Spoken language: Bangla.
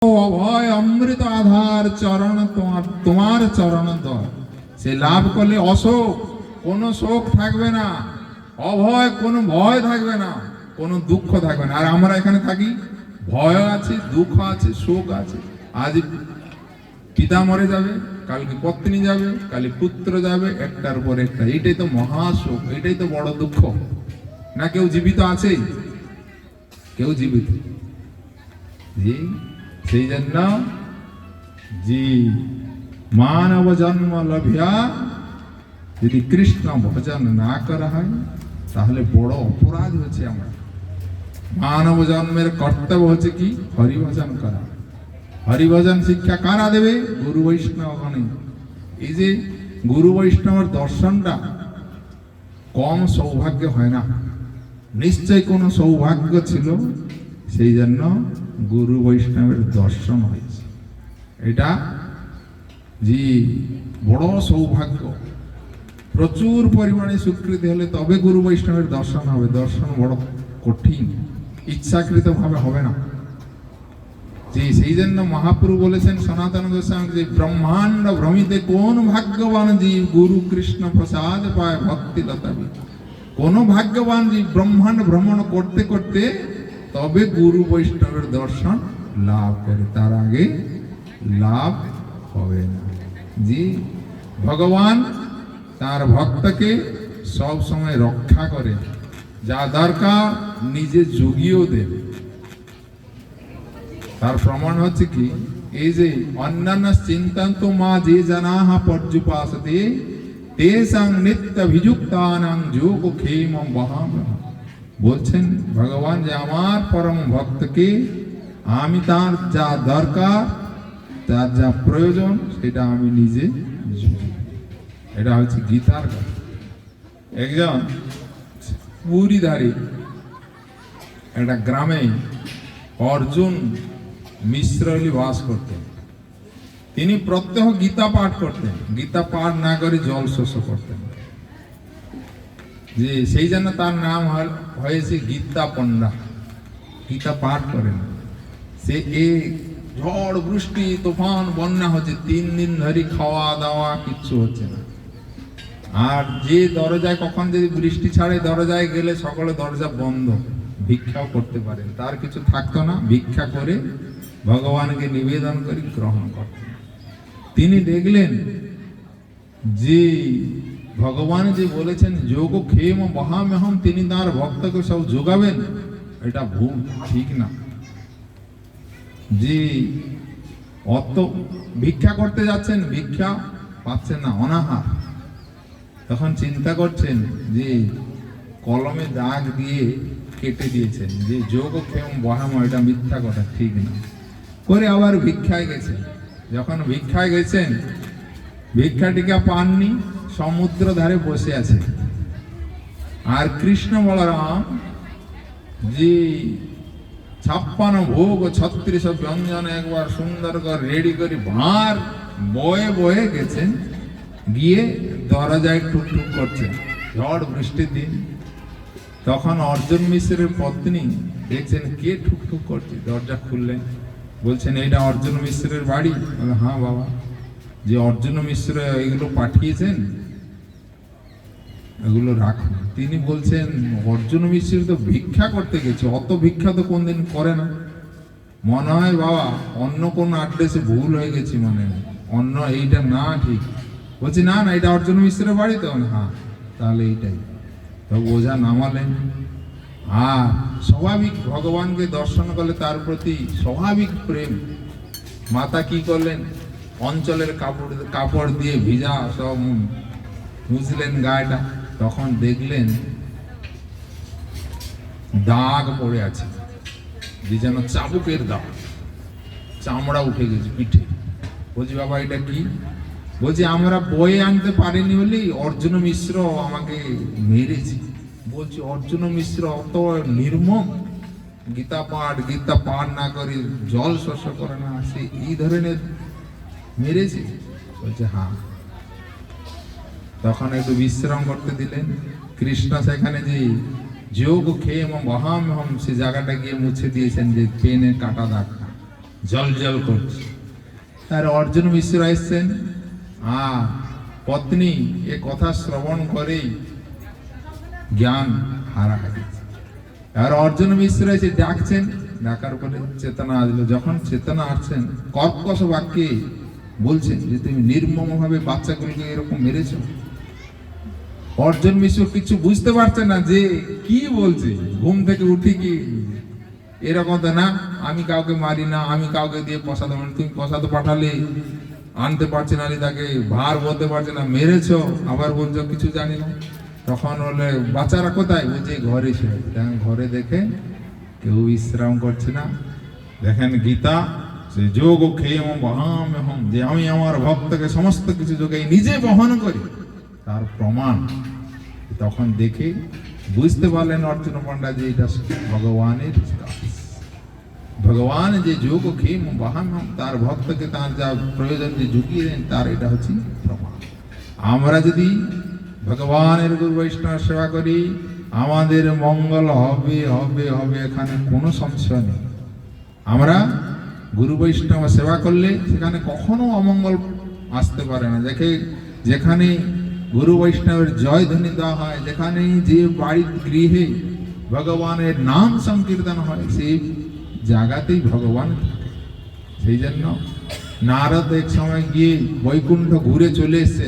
অভয় অমৃত আধার চরণ তোমার চরণ দয়। সে লাভ করলে অশোক, কোনো শোক থাকবে না, অভয় কোনো ভয় থাকবে না, কোনো দুঃখ থাকবে না। আর আমরা এখানে থাকি, ভয় আছে, দুঃখ আছে, শোক আছে। আজ পিতা মরে যাবে, কালকে পত্নী যাবে, কাল পুত্র যাবে, একটার পর একটা। এইটাই তো মহাশোক, এটাই তো বড় দুঃখ। না কেউ জীবিত আছে? কেউ জীবিত? জি, সেই জন্য জি মানব জন্ম লভিয়া যদি কৃষ্ণ ভজন না করা হয় তাহলে বড় অপরাধ হচ্ছে। আমরা মানব জন্মের কর্তব্য হচ্ছে কি? হরিভজন করা। হরিভজন শিক্ষা কারা দেবে? গুরু বৈষ্ণবগণ। এই যে গুরু বৈষ্ণবের দর্শনটা কম সৌভাগ্য হয় না, নিশ্চয় কোনো সৌভাগ্য ছিল, সেই জন্য গুরু বৈষ্ণবের দর্শন হয়েছে। এটা জি বড় সৌভাগ্য। প্রচুর পরিমাণে স্বীকৃতি হলে তবে গুরু বৈষ্ণবের দর্শন হবে। দর্শন বড় কঠিন, ইচ্ছাকৃত ভাবে হবে না। জি সেই জন্য মহাপ্রভু বলেছেন সনাতন গোস্বামী, যে ব্রহ্মাণ্ড ভ্রমিতে কোন ভাগ্যবান জীব গুরু কৃষ্ণ প্রসাদ পায় ভক্তি লতাবি। কোন ভাগ্যবান জীব ব্রহ্মাণ্ড ভ্রমণ করতে করতে তবে গুরু বৈষ্ণবের দর্শন লাভ করে, তার আগে লাভ হবে না। জি ভগবান তার ভক্তকে সব সময় রক্ষা করে, যা দরকার নিজে যোগিও দেবে। তার প্রমাণ হচ্ছে কি? এই যে অন্যান্য চিন্তান্ত মা যে জানাহ পর্যুপাসতে তেসাং নিত্য ভিযুক্তানাং যোগ ক্ষেম বহাম। বলছেন ভগবান যে আমার পরম ভক্তকে আমি তার যা দরকার, তার যা প্রয়োজন, সেটা আমি নিজে। এটা হচ্ছে গীতার কথা। একজন পুরীধারী একটা গ্রামে অর্জুন মিশ্র বাস করতেন। তিনি প্রত্যহ গীতা পাঠ করতেন, গীতা পাঠ না করে জল শোষ করতেন। যে সেই জন্য তার নাম হয়েছে গীতা পণ্ডা। গীতা পাঠ করেন। সে ঝড় বৃষ্টি তুফান বন্যা হচ্ছে, 3 দিন ধরে খাওয়া দাওয়া কিচ্ছু হচ্ছে না। আর যে দরজায় কখন যদি বৃষ্টি ছাড়ে দরজায় গেলে সকলে দরজা বন্ধ, ভিক্ষাও করতে পারেন। তার কিছু থাকতো না, ভিক্ষা করে ভগবানকে নিবেদন করে গ্রহণ করতেন। তিনি দেখলেন যে ভগবান যে বলেছেন যোগ ক্ষেম বহাম্যহম, তিনি তার ভক্তকে সব যোগাবেন, এটা ভুল, ঠিক না। যে অত ভিক্ষা করতে যাচ্ছেন, ভিক্ষা পাচ্ছেন না, অনাহার। তখন চিন্তা করছেন যে কলমে দাগ দিয়ে কেটে দিয়েছেন যে যোগ ক্ষেম বহাম, এটা মিথ্যা কথা, ঠিক না। করে আবার ভিক্ষায় গেছেন। যখন ভিক্ষায় গেছেন, ভিক্ষা টিকা পাননি, সমুদ্র ধারে বসে আছে। আর কৃষ্ণ বলরাম যে 56 ভোগ 36 ব্যঞ্জন একবার সুন্দর করে রেডি করে ভার বয়ে বয়ে গেছেন, গিয়ে দরজায় টুকটুক করছেন, ঝড় বৃষ্টির দিন। তখন অর্জুন মিশ্রের পত্নী দেখছেন কে ঠুকঠুক করছে, দরজা খুললেন। বলছেন এটা অর্জুন মিশ্রের বাড়ি? হ্যাঁ বাবা। যে অর্জুন মিশ্র এগুলো পাঠিয়েছেন, এগুলো রাখুন। তিনি বলছেন অর্জুন মিশ্র তো ভিক্ষা করতে গেছে, অত ভিক্ষা তো কোনদিন করে না। মনে হয় বাবা অন্য কোন অ্যাড্রেসে ভুল হয়ে গেছি, মনে হয় অন্য এইটা না, ঠিক। বলছি না না, এটা অর্জুন মিশ্রের বাড়ি তো? হ্যাঁ, তাহলে এইটাই। তো ওঝা নামালেন। আর স্বাভাবিক ভগবানকে দর্শন করলে তার প্রতি স্বাভাবিক প্রেম। মাতা কি করলেন? অঞ্চলের কাপড় দিয়ে ভিজা সব মুছলেন গায়েটা। তখন দেখলেন দাগ পড়ে আছে, যে যেন চাবুকের দাগ, চামড়া উঠে গেছে পিঠে। বলছি বাবা এটা কি? বলছি আমরা বয়ে আনতে পারিনি বলেই অর্জুন মিশ্র আমাকে মেরেছে। বলছি অর্জুন মিশ্র অত নির্মম, গীতা পাঠ না করে জল শস্য করে না, সে এই ধরনের মেরেছে? বলছে হ্যাঁ। তখন একটু বিশ্রাম করতে দিলেন। কৃষ্ণ সেখানে যে যোগ ক্ষেম বহাম্যহম, সে জায়গাটা গিয়ে মুছে দিয়েছেন, যে পেনের কাটা দাগটা। জল জল করছে। তার অর্জুন মিশ্র এসছেন, আর পত্নী এ কথা শ্রবণ করেই জ্ঞান হারা হয়ে গেছে। আর অর্জুন মিশ্র এসে ডাকছেন, ডাকার পরে চেতনা আসলো। যখন চেতনা আসছেন, কর্কশ বাক্যে বলছেন যে তুমি নির্মম ভাবে বাচ্চাগুলোকে এরকম মেরেছ। অর্জুন মিশ্র কিছু বুঝতে পারছে না যে কি বলছে। ঘুম থেকে উঠি কি এরকম তো না, আমি কাউকে মারি না, আমি কাউকে দিয়ে প্রসাদ, তুমি প্রসাদ পাঠালে আনতে পারছি না, তাকে ভার বলতে পারছে না, মেরেছো, আবার বলছো কিছু জানি না। তখন বলে বাচ্চারা কোথায়? বলছে ঘরে ছিল। ঘরে দেখে কেউ বিশ্রাম করছে না। দেখেন গীতা, সে যোগ খেয়ে বহাম যে আমি আমার ভক্তকে সমস্ত কিছু যোগাই নিজে বহন করি, তার প্রমাণ। তখন দেখে বুঝতে পারলেন অর্জুন পণ্ডা যে এটা ভগবানের কাজ। ভগবান যে যোগ খেয়ে বহাম তার ভক্তকে তার যা প্রয়োজন যে জুগিয়ে দেন, তার এটা হচ্ছে প্রমাণ। আমরা যদি ভগবানের গুরু বৈষ্ণব সেবা করি, আমাদের মঙ্গল হবে হবে হবে, এখানে কোনো সংশয় নেই। আমরা গুরু বৈষ্ণব সেবা করলে সেখানে কখনো অমঙ্গল আসতে পারে না। যেখানে গুরু বৈষ্ণবের জয় ধ্বনি দেওয়া হয়, যেখানে যে বাড়ি গৃহে ভগবানের নাম সংকীর্তন হয়, সেই জায়গাতেই ভগবান থাকে। সেই জন্য নারদ এক সময় গিয়ে বৈকুণ্ঠ ঘুরে চলে এসছে।